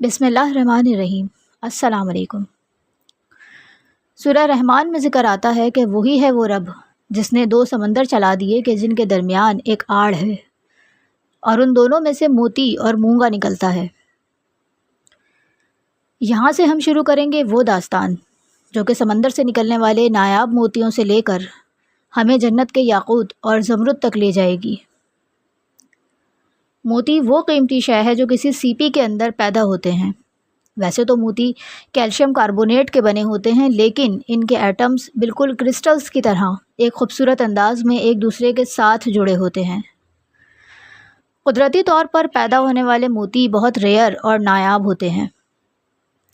بسم اللہ الرحمن الرحیم۔ السلام علیکم۔ سورہ رحمان میں ذکر آتا ہے کہ وہی ہے وہ رب جس نے دو سمندر چلا دیے کہ جن کے درمیان ایک آڑ ہے اور ان دونوں میں سے موتی اور مونگا نکلتا ہے۔ یہاں سے ہم شروع کریں گے وہ داستان جو کہ سمندر سے نکلنے والے نایاب موتیوں سے لے کر ہمیں جنت کے یاقوت اور زمرد تک لے جائے گی۔ موتی وہ قیمتی شے ہے جو کسی سیپی کے اندر پیدا ہوتے ہیں۔ ویسے تو موتی کیلشیم کاربونیٹ کے بنے ہوتے ہیں، لیکن ان کے ایٹمز بالکل کرسٹلز کی طرح ایک خوبصورت انداز میں ایک دوسرے کے ساتھ جڑے ہوتے ہیں۔ قدرتی طور پر پیدا ہونے والے موتی بہت ریئر اور نایاب ہوتے ہیں۔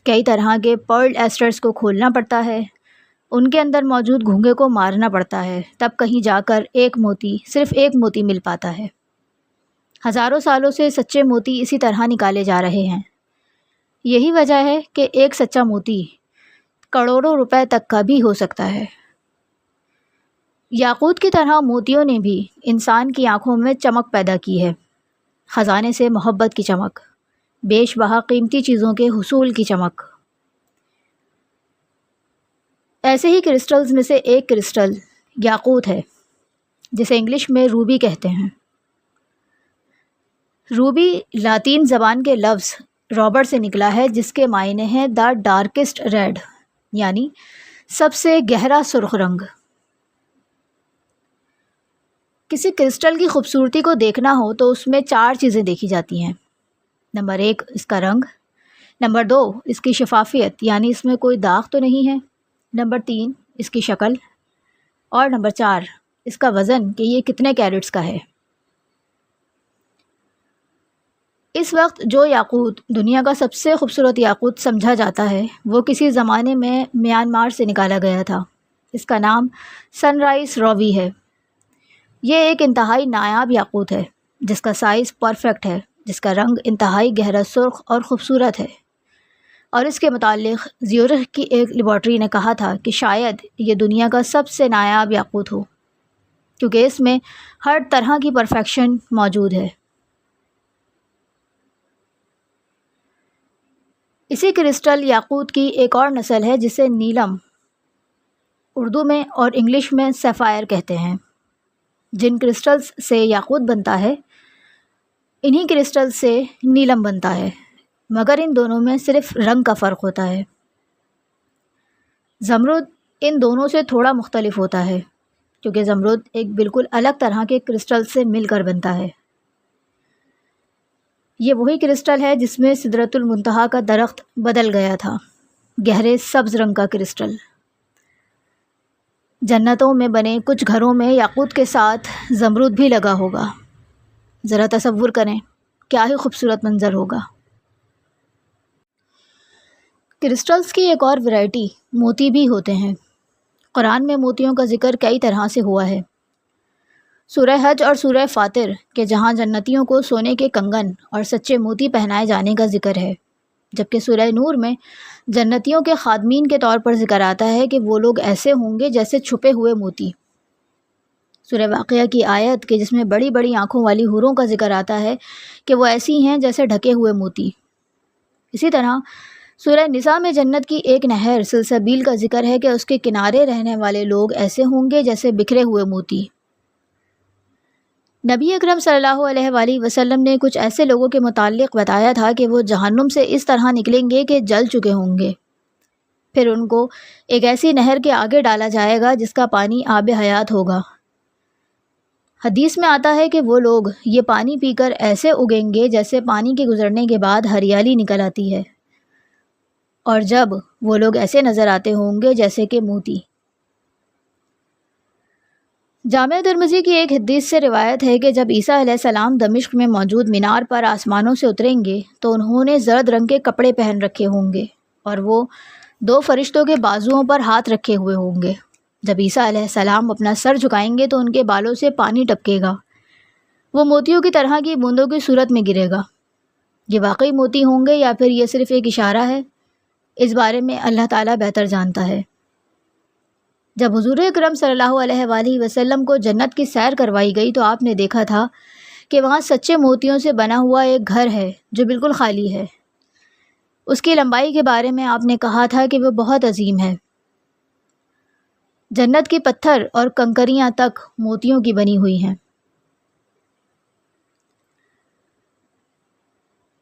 کئی طرح کے پرل ایسٹرز کو کھولنا پڑتا ہے، ان کے اندر موجود گھونگے کو مارنا پڑتا ہے، تب کہیں جا کر صرف ایک موتی مل پاتا ہے۔ ہزاروں سالوں سے سچے موتی اسی طرح نکالے جا رہے ہیں۔ یہی وجہ ہے کہ ایک سچا موتی کروڑوں روپے تک کا بھی ہو سکتا ہے۔ یاقوت کی طرح موتیوں نے بھی انسان کی آنکھوں میں چمک پیدا کی ہے، خزانے سے محبت کی چمک، بیش بہا قیمتی چیزوں کے حصول کی چمک۔ ایسے ہی کرسٹلز میں سے ایک کرسٹل یاقوت ہے، جسے انگلش میں روبی کہتے ہیں۔ روبی لاطین زبان کے لفظ رابر سے نکلا ہے، جس کے معنی ہیں دا ڈارکسٹ ریڈ، یعنی سب سے گہرا سرخ رنگ۔ کسی کرسٹل کی خوبصورتی کو دیکھنا ہو تو اس میں 4 چیزیں دیکھی جاتی ہیں۔ نمبر 1 اس کا رنگ، نمبر 2 اس کی شفافیت، یعنی اس میں کوئی داغ تو نہیں ہے، نمبر 3 اس کی شکل، اور نمبر 4 اس کا وزن کہ یہ کتنے کیرٹس کا ہے۔ اس وقت جو یاقوت دنیا کا سب سے خوبصورت یاقوت سمجھا جاتا ہے وہ کسی زمانے میں میانمار سے نکالا گیا تھا۔ اس کا نام سن رائز روبی ہے۔ یہ ایک انتہائی نایاب یاقوت ہے جس کا سائز پرفیکٹ ہے، جس کا رنگ انتہائی گہرا سرخ اور خوبصورت ہے، اور اس کے متعلق زیورخ کی ایک لیبارٹری نے کہا تھا کہ شاید یہ دنیا کا سب سے نایاب یاقوت ہو، کیونکہ اس میں ہر طرح کی پرفیکشن موجود ہے۔ اسی کرسٹل یاقوت کی ایک اور نسل ہے جسے نیلم اردو میں اور انگلش میں سیفائر کہتے ہیں۔ جن کرسٹلز سے یاقوت بنتا ہے انہی کرسٹل سے نیلم بنتا ہے، مگر ان دونوں میں صرف رنگ کا فرق ہوتا ہے۔ زمرد ان دونوں سے تھوڑا مختلف ہوتا ہے، کیونکہ زمرد ایک بالکل الگ طرح کے کرسٹل سے مل کر بنتا ہے۔ یہ وہی کرسٹل ہے جس میں سدرۃ المنتہا کا درخت بدل گیا تھا، گہرے سبز رنگ کا کرسٹل۔ جنتوں میں بنے کچھ گھروں میں یاقوت کے ساتھ زمرد بھی لگا ہوگا۔ ذرا تصور کریں کیا ہی خوبصورت منظر ہوگا۔ کرسٹلز کی ایک اور ورائٹی موتی بھی ہوتے ہیں۔ قرآن میں موتیوں کا ذکر کئی طرح سے ہوا ہے۔ سورہ حج اور سورہ فاطر کہ جہاں جنتیوں کو سونے کے کنگن اور سچے موتی پہنائے جانے کا ذکر ہے، جبکہ سورہ نور میں جنتیوں کے خادمین کے طور پر ذکر آتا ہے کہ وہ لوگ ایسے ہوں گے جیسے چھپے ہوئے موتی۔ سورہ واقعہ کی آیت کہ جس میں بڑی بڑی آنکھوں والی حوروں کا ذکر آتا ہے کہ وہ ایسی ہیں جیسے ڈھکے ہوئے موتی۔ اسی طرح سورہ نساء میں جنت کی ایک نہر سلسبیل کا ذکر ہے کہ اس کے کنارے رہنے والے لوگ ایسے ہوں گے جیسے بکھرے ہوئے موتی۔ نبی اکرم صلی اللہ علیہ وآلہ وسلم نے کچھ ایسے لوگوں کے متعلق بتایا تھا کہ وہ جہنم سے اس طرح نکلیں گے کہ جل چکے ہوں گے، پھر ان کو ایک ایسی نہر کے آگے ڈالا جائے گا جس کا پانی آب حیات ہوگا۔ حدیث میں آتا ہے کہ وہ لوگ یہ پانی پی کر ایسے اگیں گے جیسے پانی کے گزرنے کے بعد ہریالی نکل آتی ہے، اور جب وہ لوگ ایسے نظر آتے ہوں گے جیسے کہ موتی۔ جامع ترمذی کی ایک حدیث سے روایت ہے کہ جب عیسیٰ علیہ السلام دمشق میں موجود مینار پر آسمانوں سے اتریں گے تو انہوں نے زرد رنگ کے کپڑے پہن رکھے ہوں گے اور وہ 2 فرشتوں کے بازوؤں پر ہاتھ رکھے ہوئے ہوں گے۔ جب عیسیٰ علیہ السلام اپنا سر جھکائیں گے تو ان کے بالوں سے پانی ٹپکے گا، وہ موتیوں کی طرح کی بوندوں کی صورت میں گرے گا۔ یہ واقعی موتی ہوں گے یا پھر یہ صرف ایک اشارہ ہے، اس بارے میں اللہ تعالیٰ بہتر جانتا ہے۔ جب حضور اکرم صلی اللہ علیہ وآلہ وسلم کو جنت کی سیر کروائی گئی تو آپ نے دیکھا تھا کہ وہاں سچے موتیوں سے بنا ہوا ایک گھر ہے جو بالکل خالی ہے۔ اس کی لمبائی کے بارے میں آپ نے کہا تھا کہ وہ بہت عظیم ہے۔ جنت کے پتھر اور کنکریاں تک موتیوں کی بنی ہوئی ہیں۔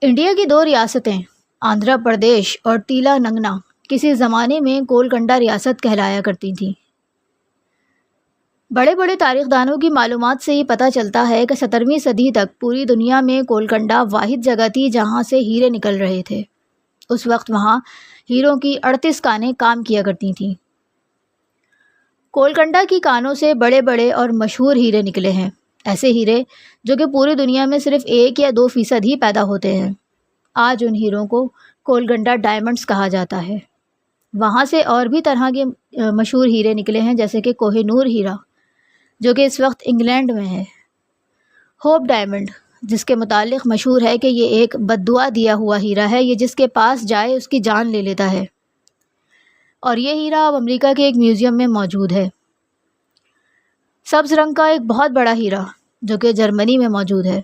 انڈیا کی 2 ریاستیں آندھرا پردیش اور تیلا ننگنا کسی زمانے میں کولکنڈا ریاست کہلایا کرتی تھیں۔ بڑے بڑے تاریخ دانوں کی معلومات سے یہ پتہ چلتا ہے کہ 17ویں صدی تک پوری دنیا میں کولکنڈا واحد جگہ تھی جہاں سے ہیرے نکل رہے تھے۔ اس وقت وہاں ہیروں کی 38 کانیں کام کیا کرتی تھیں۔ کولکنڈا کی کانوں سے بڑے بڑے اور مشہور ہیرے نکلے ہیں، ایسے ہیرے جو کہ پوری دنیا میں صرف 1 یا 2% ہی پیدا ہوتے ہیں۔ آج ان ہیروں کو کولکنڈا ڈائمنڈز کہا جاتا ہے۔ وہاں سے اور بھی طرح کے مشہور ہیرے نکلے ہیں، جیسے کہ کوہ نور ہیرا جو کہ اس وقت انگلینڈ میں ہے، ہوپ ڈائمنڈ جس کے متعلق مشہور ہے کہ یہ ایک بد دعا دیا ہوا ہیرا ہے، یہ جس کے پاس جائے اس کی جان لے لیتا ہے، اور یہ ہیرا اب امریکہ کے ایک میوزیم میں موجود ہے۔ سبز رنگ کا ایک بہت بڑا ہیرا جو کہ جرمنی میں موجود ہے۔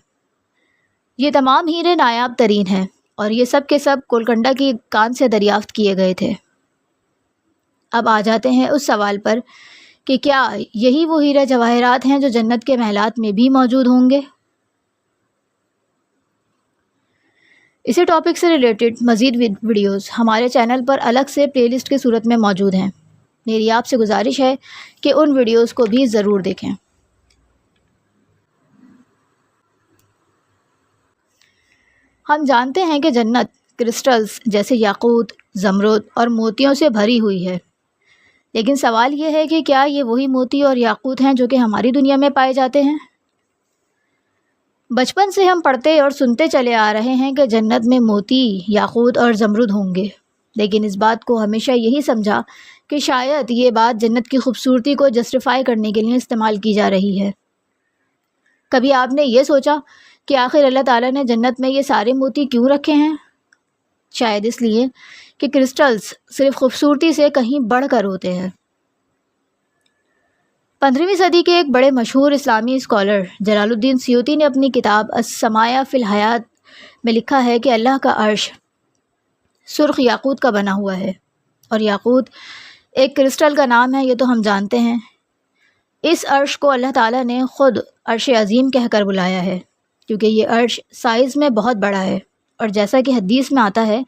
یہ تمام ہیرے نایاب ترین ہیں اور یہ سب کے سب کولکنڈا کی کان سے دریافت کیے گئے تھے۔ اب آ جاتے ہیں اس سوال پر کہ کیا یہی وہ ہیرے جواہرات ہیں جو جنت کے محلات میں بھی موجود ہوں گے؟ اسی ٹاپک سے ریلیٹڈ مزید ویڈیوز ہمارے چینل پر الگ سے پلے لسٹ کی صورت میں موجود ہیں۔ میری آپ سے گزارش ہے کہ ان ویڈیوز کو بھی ضرور دیکھیں۔ ہم جانتے ہیں کہ جنت کرسٹلز جیسے یاقوت، زمرد اور موتیوں سے بھری ہوئی ہے، لیکن سوال یہ ہے کہ کیا یہ وہی موتی اور یاقوت ہیں جو کہ ہماری دنیا میں پائے جاتے ہیں؟ بچپن سے ہم پڑھتے اور سنتے چلے آ رہے ہیں کہ جنت میں موتی، یاقوت اور زمرد ہوں گے، لیکن اس بات کو ہمیشہ یہی سمجھا کہ شاید یہ بات جنت کی خوبصورتی کو جسٹیفائی کرنے کے لیے استعمال کی جا رہی ہے۔ کبھی آپ نے یہ سوچا کہ آخر اللہ تعالیٰ نے جنت میں یہ سارے موتی کیوں رکھے ہیں؟ شاید اس لیے کہ کرسٹلز صرف خوبصورتی سے کہیں بڑھ کر ہوتے ہیں۔ 15ویں صدی کے ایک بڑے مشہور اسلامی اسکالر جلال الدین سیوطی نے اپنی کتاب السمایا فی الحیات میں لکھا ہے کہ اللہ کا عرش سرخ یاقوت کا بنا ہوا ہے، اور یاقوت ایک کرسٹل کا نام ہے، یہ تو ہم جانتے ہیں۔ اس عرش کو اللہ تعالیٰ نے خود عرش عظیم کہہ کر بلایا ہے، کیونکہ یہ عرش سائز میں بہت بڑا ہے، اور جیسا کہ حدیث میں آتا ہے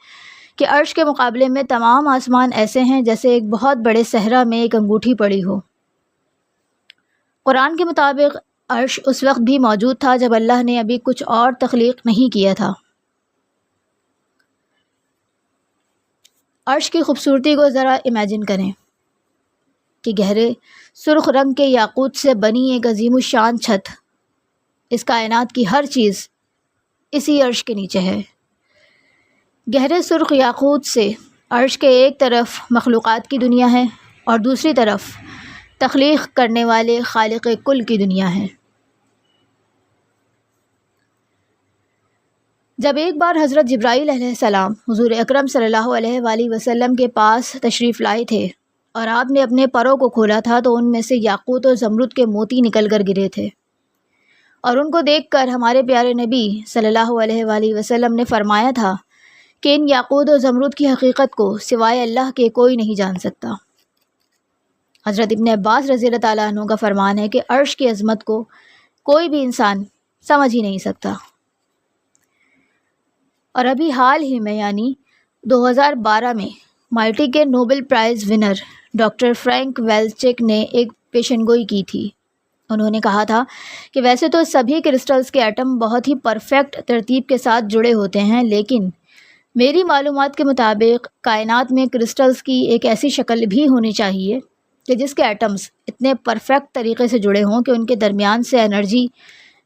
کہ عرش کے مقابلے میں تمام آسمان ایسے ہیں جیسے ایک بہت بڑے صحرا میں ایک انگوٹھی پڑی ہو۔ قرآن کے مطابق عرش اس وقت بھی موجود تھا جب اللہ نے ابھی کچھ اور تخلیق نہیں کیا تھا۔ عرش کی خوبصورتی کو ذرا امیجن کریں کہ گہرے سرخ رنگ کے یاقوت سے بنی ایک عظیم الشان چھت، اس کائنات کی ہر چیز اسی عرش کے نیچے ہے۔ گہرے سرخ یاقوت سے عرش کے ایک طرف مخلوقات کی دنیا ہے اور دوسری طرف تخلیق کرنے والے خالق کل کی دنیا ہے۔ جب ایک بار حضرت جبرائیل علیہ السلام حضور اکرم صلی اللہ علیہ وآلہ وسلم کے پاس تشریف لائے تھے اور آپ نے اپنے پروں کو کھولا تھا تو ان میں سے یاقوت اور زمرد کے موتی نکل کر گرے تھے، اور ان کو دیکھ کر ہمارے پیارے نبی صلی اللہ علیہ وآلہ وسلم نے فرمایا تھا کہ ان یاقوت اور زمرد کی حقیقت کو سوائے اللہ کے کوئی نہیں جان سکتا۔ حضرت ابن عباس رضی اللہ تعالیٰ عنہ کا فرمان ہے کہ عرش کی عظمت کو کوئی بھی انسان سمجھ ہی نہیں سکتا۔ اور ابھی حال ہی میں یعنی 2012 میں مائٹی کے Nobel prize winner doctor Frank Wilczek نے ایک پیشن گوئی کی تھی۔ انہوں نے کہا تھا کہ ویسے تو سبھی کرسٹلز کے ایٹم بہت ہی پرفیکٹ ترتیب کے ساتھ جڑے ہوتے ہیں، لیکن میری معلومات کے مطابق کائنات میں کرسٹلز کی ایک ایسی شکل بھی ہونی چاہیے کہ جس کے ایٹمز اتنے پرفیکٹ طریقے سے جڑے ہوں کہ ان کے درمیان سے انرجی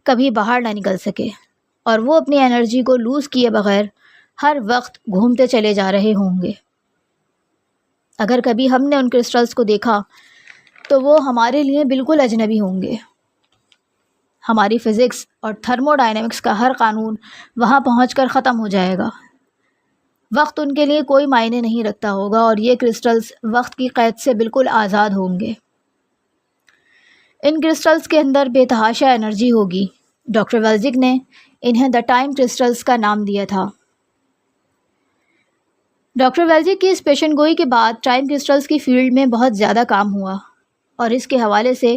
کبھی باہر نہ نکل سکے، اور وہ اپنی انرجی کو لوز کیے بغیر ہر وقت گھومتے چلے جا رہے ہوں گے۔ اگر کبھی ہم نے ان کرسٹلز کو دیکھا تو وہ ہمارے لیے بالکل اجنبی ہوں گے۔ ہماری فزکس اور تھرمو ڈائنامکس کا ہر قانون وہاں پہنچ کر ختم ہو جائے گا۔ وقت ان کے لیے کوئی معنی نہیں رکھتا ہوگا اور یہ کرسٹلز وقت کی قید سے بالکل آزاد ہوں گے۔ ان کرسٹلز کے اندر بے تحاشا انرجی ہوگی۔ ڈاکٹر ویلزک نے انہیں دا ٹائم کرسٹلز کا نام دیا تھا۔ ڈاکٹر ویلزی کی اس پیشن گوئی کے بعد ٹائم کرسٹلز کی فیلڈ میں بہت زیادہ کام ہوا، اور اس کے حوالے سے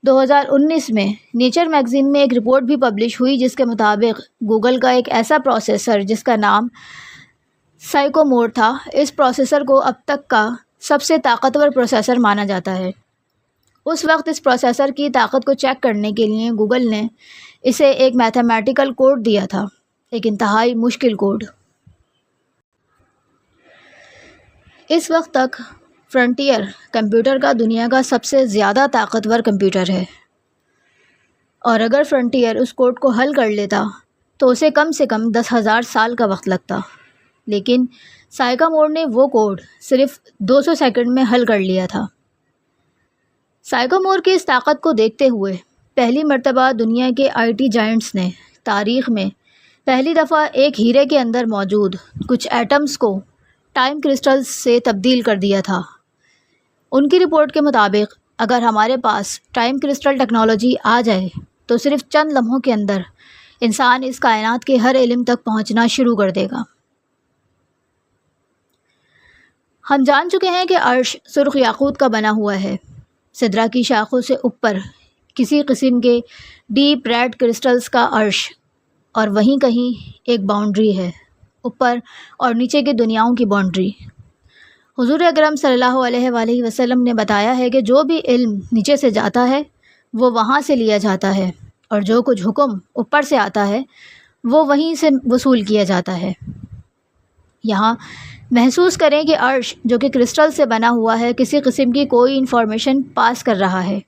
2019 میں نیچر میگزین میں ایک رپورٹ بھی پبلش ہوئی جس کے مطابق گوگل کا ایک ایسا پروسیسر جس کا نام سائیکومور تھا، اس پروسیسر کو اب تک کا سب سے طاقتور پروسیسر مانا جاتا ہے۔ اس وقت اس پروسیسر کی طاقت کو چیک کرنے کے لیے گوگل نے اسے ایک میتھمیٹیکل کوڈ دیا تھا، ایک انتہائی مشکل کوڈ۔ اس وقت تک فرنٹیئر کمپیوٹر کا دنیا کا سب سے زیادہ طاقتور کمپیوٹر ہے، اور اگر فرنٹیئر اس کوڈ کو حل کر لیتا تو اسے کم سے کم 10,000 سال کا وقت لگتا، لیکن سائیکومور نے وہ کوڈ صرف 200 سیکنڈ میں حل کر لیا تھا۔ سائیکومور کی اس طاقت کو دیکھتے ہوئے پہلی مرتبہ دنیا کے IT جائنٹس نے تاریخ میں پہلی دفعہ ایک ہیرے کے اندر موجود کچھ ایٹمز کو ٹائم کرسٹلز سے تبدیل کر دیا تھا۔ ان کی رپورٹ کے مطابق اگر ہمارے پاس ٹائم کرسٹل ٹیکنالوجی آ جائے تو صرف چند لمحوں کے اندر انسان اس کائنات کے ہر علم تک پہنچنا شروع کر دے گا۔ ہم جان چکے ہیں کہ عرش سرخ یاقوت کا بنا ہوا ہے، سدرہ کی شاخوں سے اوپر کسی قسم کے ڈیپ ریڈ کرسٹلز کا عرش، اور وہیں کہیں ایک باؤنڈری ہے، اوپر اور نیچے کی دنیاؤں کی باؤنڈری۔ حضور اکرم صلی اللہ علیہ وآلہ وسلم نے بتایا ہے کہ جو بھی علم نیچے سے جاتا ہے وہ وہاں سے لیا جاتا ہے، اور جو کچھ حکم اوپر سے آتا ہے وہ وہیں سے وصول کیا جاتا ہے۔ یہاں محسوس کریں کہ عرش جو کہ کرسٹل سے بنا ہوا ہے کسی قسم کی کوئی انفارمیشن پاس کر رہا ہے،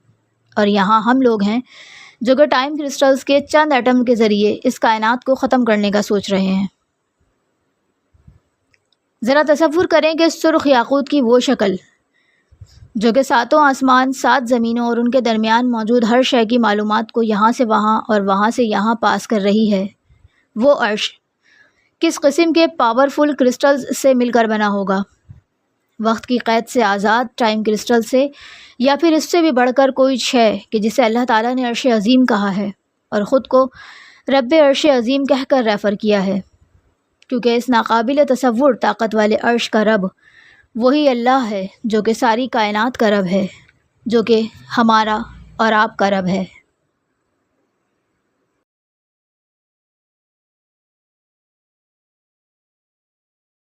اور یہاں ہم لوگ ہیں جو کہ ٹائم کرسٹلز کے چند ایٹم کے ذریعے اس کائنات کو ختم کرنے کا سوچ رہے ہیں۔ ذرا تصور کریں کہ سرخ یاقوت کی وہ شکل جو کہ 7 آسمان 7 زمینوں اور ان کے درمیان موجود ہر شے کی معلومات کو یہاں سے وہاں اور وہاں سے یہاں پاس کر رہی ہے، وہ عرش کس قسم کے پاورفل کرسٹلز سے مل کر بنا ہوگا؟ وقت کی قید سے آزاد ٹائم کرسٹل سے، یا پھر اس سے بھی بڑھ کر کوئی شے کہ جسے اللہ تعالیٰ نے عرش عظیم کہا ہے اور خود کو رب عرش عظیم کہہ کر ریفر کیا ہے، کیونکہ اس ناقابل تصور طاقت والے عرش کا رب وہی اللہ ہے جو کہ ساری کائنات کا رب ہے، جو کہ ہمارا اور آپ کا رب ہے۔